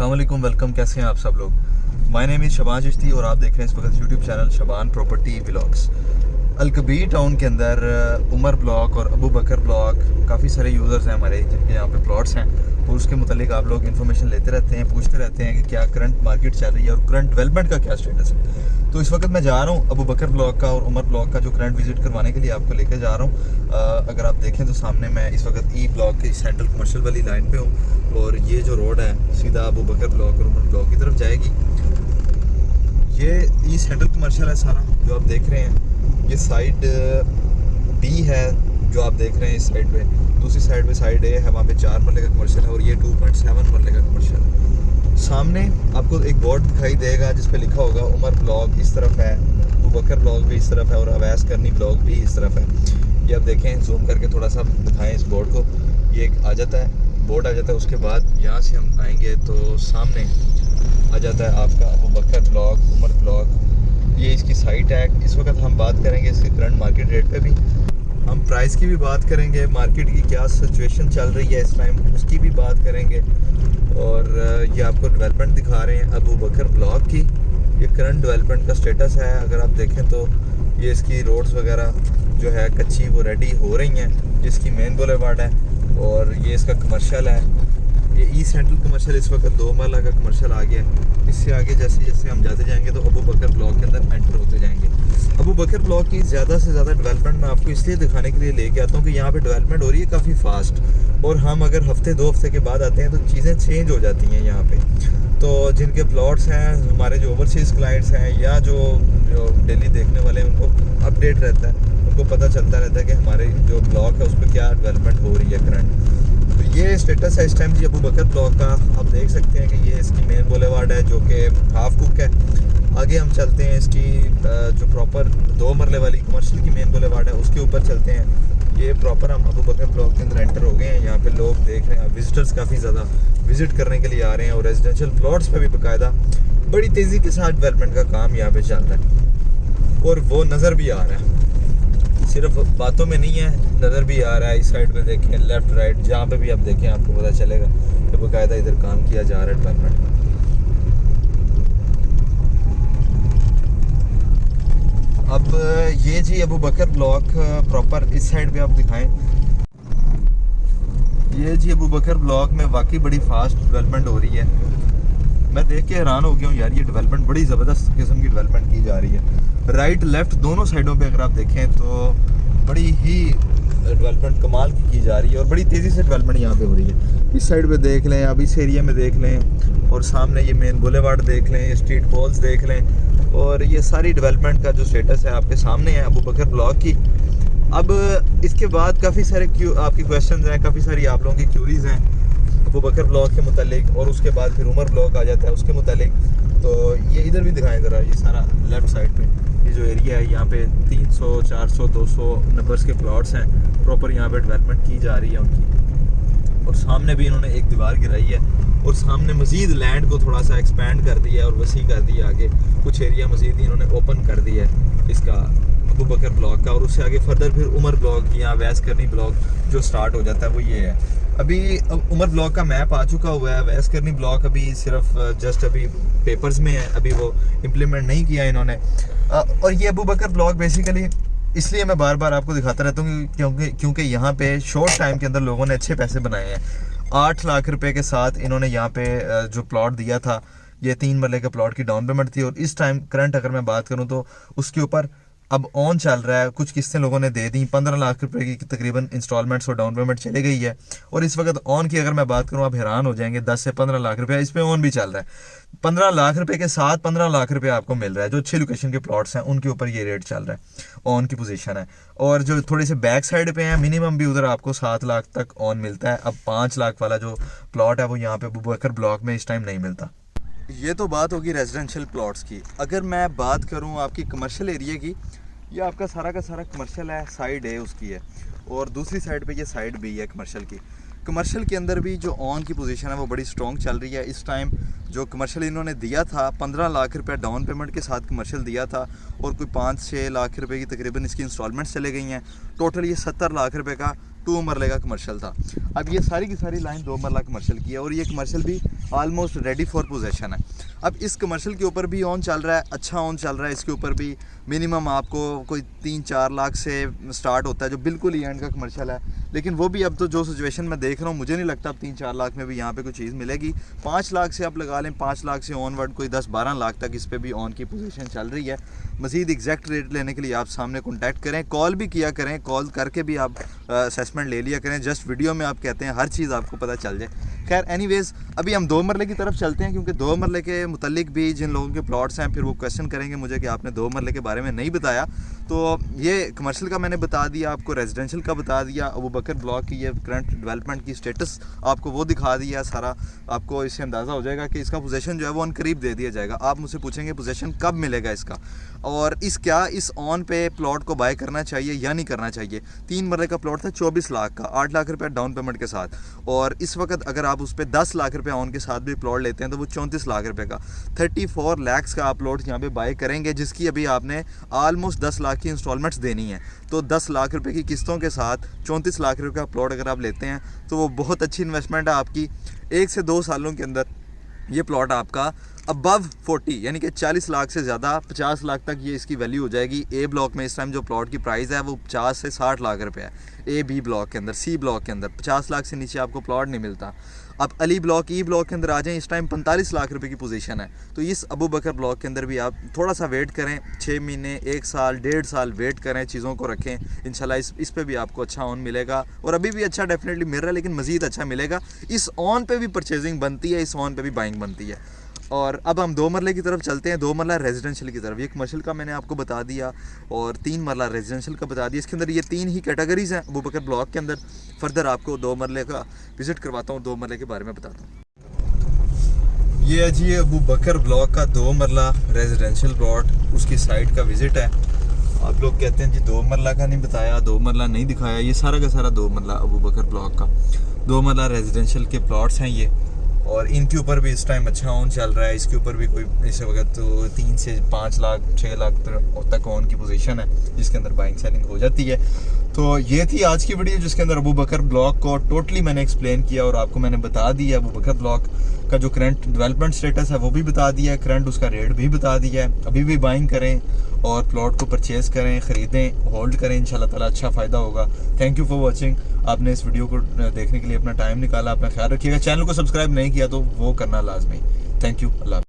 अस्सलाम वालेकुम, वेलकम। कैसे हैं आप सब लोग। My name is Shaban Chishti और आप देख रहे हैं इस वक्त YouTube channel Shaban property vlogs. Al Kabir town के अंदर उमर ब्लॉक और अबू बकर ब्लॉक काफ़ी सारे यूज़र्स हैं हमारे जिनके यहाँ पे प्लॉट्स हैं और उसके मुतालिक आप लोग इन्फॉर्मेशन लेते रहते हैं, पूछते रहते हैं कि क्या करंट मार्केट चल रही है और करंट डेवलपमेंट का क्या स्टेटस है। तो इस वक्त मैं जा रहा हूँ अबू बकर ब्लॉक का और उमर ब्लॉक का जो करंट विजिट करवाने के लिए आपको लेकर जा रहा हूँ। अगर आप देखें तो सामने मैं इस वक्त ई ब्लॉक की सेंट्रल कमर्शियल वाली लाइन पे हूँ और ये जो रोड है सीधा अबू बकर ब्लॉक और उमर ब्लॉक की तरफ जाएगी। ये ई सेंट्रल कमर्शियल है सारा जो आप देख रहे हैं। ये साइड बी है जो आप देख रहे हैं इस साइड पे। दूसरी साइड पे साइड ए है, वहाँ पे 4 मरले का कमर्शियल है और ये 2.7 मरले का कमर्शियल है। सामने आपको एक बोर्ड दिखाई देगा जिस पे लिखा होगा उमर ब्लॉक इस तरफ है, अबू बकर ब्लॉक भी इस तरफ है और अवैस करनी ब्लॉक भी इस तरफ है। ये आप देखें, जूम करके थोड़ा सा दिखाएं इस बोर्ड को। ये एक आ जाता है, बोर्ड आ जाता है। उसके बाद यहाँ से हम आएंगे तो सामने आ जाता है आपका अबू बकर ब्लॉक, उमर ब्लॉक। ये इसकी साइट है। इस वक्त हम बात करेंगे इसके करंट मार्केट रेट पे भी, हम प्राइस की भी बात करेंगे, मार्केट की क्या सिचुएशन चल रही है इस टाइम उसकी भी बात करेंगे। और ये आपको डेवलपमेंट दिखा रहे हैं अबू बकर ब्लॉक की। ये करंट डेवलपमेंट का स्टेटस है। अगर आप देखें तो ये इसकी रोड्स वगैरह जो है कच्ची वो रेडी हो रही हैं। इसकी मेन बुलेवार्ड है और ये इसका कमर्शियल है। ये ई सेंट्रल कमर्शियल इस वक्त 2 मरला का कमर्शियल आ गया है। इससे आगे जैसे जैसे हम जाते जाएंगे तो अबू बकर ब्लॉक के अंदर एंटर होते जाएंगे। अबू बकर ब्लॉक की ज़्यादा से ज़्यादा डेवलपमेंट मैं आपको इसलिए दिखाने के लिए लेके आता हूँ कि यहाँ पे डेवलपमेंट हो रही है काफ़ी फास्ट। और हम अगर हफ्ते 2 हफ्ते के बाद आते हैं तो चीज़ें चेंज हो जाती हैं यहाँ पे। तो जिनके प्लॉट्स हैं, हमारे जो ओवरसीज़ क्लाइंट्स हैं या जो डेली देखने वाले हैं, उनको अपडेट रहता है, उनको पता चलता रहता है कि हमारे जो ब्लॉक है उस पर क्या डेवलपमेंट हो रही है करंट। तो ये स्टेटस है इस टाइम जी अबू बकर ब्लॉक का। आप देख सकते हैं कि ये इसकी मेन बुलेवार्ड है जो कि हाफ कुक है। आगे हम चलते हैं इसकी जो प्रॉपर 2 मरले वाली कमर्शियल की मेन बुलेवार्ड है उसके ऊपर चलते हैं। ये प्रॉपर हम अबू बकर ब्लॉक के अंदर एंटर हो गए हैं। यहाँ पे लोग देख रहे हैं, विजिटर्स काफ़ी ज़्यादा विजिट करने के लिए आ रहे हैं और रेजिडेंशियल प्लॉट्स पे भी बाकायदा बड़ी तेज़ी के साथ डेवलपमेंट का काम यहाँ पे चल रहा है और वो नज़र भी आ रहा है, सिर्फ बातों में नहीं है, नज़र भी आ रहा है। इस साइड पे देखें, लेफ़्ट राइट जहाँ पे भी आप देखें आपको पता चलेगा कि बाकायदा इधर काम किया जा रहा है डेवलपमेंट का। अब ये जी अबू बकर ब्लॉक प्रॉपर इस साइड पे आप दिखाएं। ये जी अबू बकर ब्लॉक में वाकई बड़ी फास्ट डेवलपमेंट हो रही है। मैं देख के हैरान हो गया हूँ यार, ये डेवलपमेंट बड़ी ज़बरदस्त किस्म की डेवलपमेंट की जा रही है। राइट लेफ्ट दोनों साइडों पे अगर आप देखें तो बड़ी ही डेवलपमेंट कमाल की जा रही है और बड़ी तेज़ी से डेवलपमेंट यहाँ पे हो रही है। इस साइड पे देख लें, अब इस एरिया में देख लें और सामने ये मेन बुलेवार्ड देख लें, स्ट्रीट पोल्स देख लें और ये सारी डेवलपमेंट का जो स्टेटस है आपके सामने है अबू बकर ब्लॉक की। अब इसके बाद काफ़ी सारे आपकी क्वेश्चन हैं, काफ़ी सारी आप लोगों की क्यूरीज हैं अबू बकर ब्लॉक के मुतालिक और उसके बाद फिर उमर ब्लॉक आ जाता है उसके मुतालिक। तो ये इधर भी दिखाएं ज़रा, ये सारा लेफ़्ट साइड पे ये जो एरिया है यहाँ पे 300, 400, 200 नंबर्स के प्लॉट्स हैं। प्रॉपर यहाँ पे डेवलपमेंट की जा रही है उनकी और सामने भी इन्होंने एक दीवार गिराई है और सामने मज़ीद लैंड को थोड़ा सा एक्सपेंड कर दिया है और वसी कर दिया। आगे कुछ एरिया मज़ीद इन्होंने ओपन कर दिया है इसका अबू बकर ब्लॉक का और उससे आगे फर्दर फिर उमर ब्लॉक या वैस करनी ब्लॉक जो स्टार्ट हो जाता है वो ये है। अभी उमर ब्लॉक का मैप आ चुका हुआ है। वैस करनी ब्लॉक अभी सिर्फ जस्ट अभी पेपर्स में है, अभी वो इम्प्लीमेंट नहीं किया इन्होंने। और ये अबू बकर ब्लॉक बेसिकली इसलिए मैं बार बार आपको दिखाता रहता हूँ क्योंकि यहाँ पे शॉर्ट टाइम के अंदर लोगों ने अच्छे पैसे बनाए हैं। 8 लाख रुपए के साथ इन्होंने यहाँ पे जो प्लॉट दिया था, ये 3 मरले के प्लॉट की डाउन पेमेंट थी और इस टाइम करंट अगर मैं बात करूँ तो उसके ऊपर अब ऑन चल रहा है। कुछ किस्तें लोगों ने दे दी, 15 लाख रुपए की तकरीबन इंस्टॉलमेंट्स और डाउन पेमेंट चली गई है। और इस वक्त ऑन की अगर मैं बात करूं आप हैरान हो जाएंगे, 10 से 15 लाख रुपया इस पे ऑन भी चल रहा है। 15 लाख रुपए के साथ 15 लाख रुपया आपको मिल रहा है। जो अच्छी लोकेशन के प्लॉट्स हैं उनके ऊपर ये रेट चल रहा है, ऑन की पोजीशन है। और जो थोड़े से बैक साइड पे हैं मिनिमम भी उधर आपको 7 लाख तक ऑन मिलता है। अब 5 लाख वाला जो प्लॉट है वो यहाँ पे अबू बकर ब्लॉक में इस टाइम नहीं मिलता। ये तो बात होगी रेजिडेंशियल प्लॉट्स की। अगर मैं बात करूँ आपकी कमर्शियल एरिया की, ये आपका सारा का सारा कमर्शियल है, साइड ए उसकी है और दूसरी साइड पे ये साइड बी है कमर्शियल की। कमर्शियल के अंदर भी जो ऑन की पोजीशन है वो बड़ी स्ट्रॉन्ग चल रही है इस टाइम। जो कमर्शियल इन्होंने दिया था 15 लाख रुपए डाउन पेमेंट के साथ कमर्शियल दिया था और कोई 5-6 लाख रुपए की तकरीबन इसकी इंस्टॉलमेंट्स चले गई हैं। टोटल ये 70 लाख रुपए का 2 मरले का कमर्शियल था। अब ये सारी की सारी लाइन 2 मरला कमर्शियल की है और ये कमर्शियल भी ऑलमोस्ट रेडी फॉर पोजेशन है। अब इस कमर्शियल के ऊपर भी ऑन चल रहा है, अच्छा ऑन चल रहा है। इसके ऊपर भी मिनिमम आपको कोई 3-4 लाख से स्टार्ट होता है, जो बिल्कुल ही एंड का कमर्शियल है। लेकिन वो भी अब तो जो सिचुएशन मैं देख रहा हूँ, मुझे नहीं लगता अब 3-4 लाख में भी यहाँ पे कोई चीज़ मिलेगी। 5 लाख से आप लगा लें, 5 लाख से ऑनवर्ड कोई 10-12 लाख तक इस पर भी ऑन की पोजीशन चल रही है। मज़ीद एग्जैक्ट रेट लेने के लिए आप सामने कॉन्टैक्ट करें, कॉल भी किया करें, कॉल करके भी आप असेसमेंट ले लिया करें। जस्ट वीडियो में आप कहते हैं हर चीज़ आपको पता चल जाए। खैर एनीवेज़, अभी हम 2 मरले की तरफ चलते हैं, क्योंकि 2 मरले के मुतल्लिक भी जिन लोगों के प्लॉट्स हैं फिर वो क्वेश्चन करेंगे मुझे कि आपने 2 मरले के बारे में नहीं बताया। तो ये कमर्शियल का मैंने बता दिया आपको, रेजिडेंशियल का बता दिया, अबू बकर ब्लॉक की ये करंट डेवलपमेंट की स्टेटस आपको वो दिखा दिया सारा। आपको इससे अंदाज़ा हो जाएगा कि इसका पोजीशन जो है वो अनकरीब दे दिया जाएगा। आप मुझसे पूछेंगे पोजीशन कब मिलेगा इसका, और इस ऑन पे प्लॉट को बाय करना चाहिए या नहीं करना चाहिए। 3 मरले का प्लॉट था 24 लाख का, 8 लाख रुपये डाउन पेमेंट के साथ, और इस वक्त अगर आप उस पर 10 लाख रुपये ऑन के साथ भी प्लॉट लेते हैं तो वो 34 लाख रुपये का 34 लाख का आप प्लॉट यहाँ पे बाय करेंगे, जिसकी अभी आपने ऑलमोस्ट 10 लाख की इंस्टॉलमेंट्स देनी है। तो 10 लाख रुपये की किस्तों के साथ 34 लाख रुपये का प्लॉट अगर आप लेते हैं तो वो बहुत अच्छी इन्वेस्टमेंट है आपकी। 1 से 2 सालों के अंदर ये प्लॉट आपका अबव 40 यानी कि 40 लाख से ज़्यादा 50 लाख तक ये इसकी वैल्यू हो जाएगी। ए ब्लॉक में इस टाइम जो प्लॉट की प्राइस है वो 50 से 60 लाख रुपए है। ए बी ब्लॉक के अंदर, सी ब्लॉक के अंदर 50 लाख से नीचे आपको प्लॉट नहीं मिलता। अब अली ब्लॉक, ई ब्लॉक के अंदर आ जाएं, इस टाइम 45 लाख रुपए की पोजीशन है। तो इस अबू बकर ब्लॉक के अंदर भी आप थोड़ा सा वेट करें, 6 महीने, 1 साल, 1.5 साल वेट करें, चीज़ों को रखें। इंशाल्लाह इस पे भी आपको अच्छा ऑन मिलेगा, और अभी भी अच्छा डेफिनेटली मिल रहा है, लेकिन मज़ीद अच्छा मिलेगा। इस ऑन पे भी परचेजिंग बनती है, इस ऑन पे भी बाइंग बनती है। और अब हम 2 मरले की तरफ चलते हैं, 2 मरला रेजिडेंशियल की तरफ। ये कमर्शियल का मैंने आपको बता दिया और 3 मरला रेजिडेंशियल का बता दिया। इसके अंदर ये 3 ही कैटेगरीज हैं अबू बकर ब्लॉक के अंदर। फर्दर आपको 2 मरले का विज़िट करवाता हूँ, 2 मरले के बारे में बताता हूँ। ये है जी अबू बकर ब्लॉक का 2 मरला रेजिडेंशियल प्लॉट, उसकी साइट का विज़िट है। आप लोग कहते हैं जी 2 मरला का नहीं बताया, 2 मरला नहीं दिखाया। ये सारा का सारा 2 मरला अबू बकर ब्लॉक का 2 मरला रेजिडेंशियल के प्लॉट्स हैं ये, और इनके ऊपर भी इस टाइम अच्छा ऑन चल रहा है। इसके ऊपर भी कोई इस वक्त तो 3 से 5 लाख 6 लाख तक ऑन की पोजीशन है, जिसके अंदर बाइंग सेलिंग हो जाती है। तो ये थी आज की वीडियो, जिसके अंदर अबू बकर ब्लॉक को टोटली मैंने एक्सप्लेन किया और आपको मैंने बता दिया अबू बकर ब्लॉक का जो करंट डेवलपमेंट स्टेटस है वो भी बता दिया है, करंट उसका रेट भी बता दिया है। अभी भी बाइंग करें और प्लॉट को परचेज करें, ख़रीदें, होल्ड करें, इंशाल्लाह ताला अच्छा फ़ायदा होगा। Thank you for watching. आपने इस वीडियो को देखने के लिए अपना टाइम निकाला, अपना ख्याल रखिएगा। चैनल को सब्सक्राइब नहीं किया तो वो करना लाजमी। Thank you, Allah.